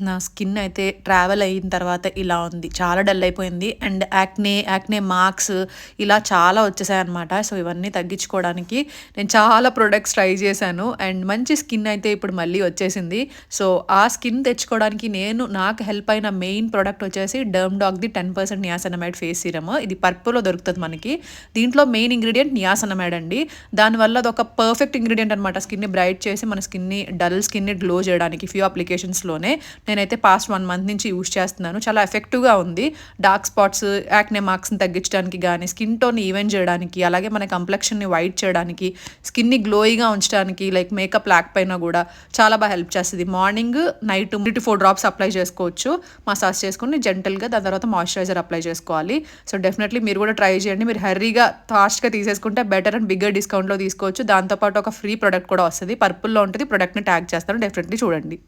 నా స్కిన్ అయితే ట్రావెల్ అయిన తర్వాత ఇలా ఉంది. చాలా డల్ అయిపోయింది. అండ్ యాక్నే మార్క్స్ ఇలా చాలా వచ్చేసాయన్నమాట. సో, ఇవన్నీ తగ్గించుకోవడానికి నేను చాలా ప్రొడక్ట్స్ ట్రై చేశాను. అండ్ మంచి స్కిన్ అయితే ఇప్పుడు మళ్ళీ వచ్చేసింది. సో, ఆ స్కిన్ తెచ్చుకోవడానికి నాకు హెల్ప్ అయిన మెయిన్ ప్రొడక్ట్ వచ్చేసి డర్మ్‌డాక్‌ది 10% నియాసినమైడ్ ఫేస్ సీరమ్. ఇది పర్పుల్‌లో దొరుకుతది మనకి. దీంట్లో మెయిన్ ఇంగ్రీడియెంట్ నియాసినమైడ్ అండి. దానివల్ల అదొక పర్ఫెక్ట్ ఇంగ్రీడియెంట్ అనమాట. స్కిన్‌ని బ్రైట్ చేసి మన డల్ స్కిన్‌ని గ్లో చేయడానికి ఫ్యూ అప్లికేషన్స్‌లోనే. నేనైతే పాస్ట్ 1 మంత్ నుంచి యూజ్ చేస్తున్నాను. చాలా ఎఫెక్టివ్‌గా ఉంది. డార్క్ స్పాట్స్, యాక్నే మార్క్స్‌ని తగ్గించడానికి గానీ, స్కిన్ టోన్‌ని ఈవెన్ చేయడానికి, అలాగే మన కంప్లెక్షన్‌ని వైట్ చేయడానికి, స్కిన్‌ని గ్లోయిగా ఉంచడానికి లైక్ మేకప్ లేకపోయినా గూడా చాలా హెల్ప్ చేస్తది. మార్నింగ్, నైట్ 3-4 డ్రాప్స్ అప్లై చేసుకోవచ్చు. మసాజ్ చేసుకొని జెంటిల్‌గా దాని తర్వాత మాయిశ్చరైజర్ అప్లై చేసుకోవాలి. సో, డెఫినెట్‌లీ మీరు కూడా ట్రై చేయండి. మీరు హర్రీగా ఫాస్ట్‌గా తీసేసుకుంటే బెటర్ అండ్ బిగ్గర్ డిస్కౌంట్‌లో తీసుకోవచ్చు. దాంతో పాటు ఒక ఫ్రీ ప్రొడక్ట్ కూడా వస్తది. పర్పుల్‌లో ఉంటది. ప్రొడక్ట్‌ని ట్యాగ్ చేస్తాను. డెఫినెట్‌లీ చూడండి.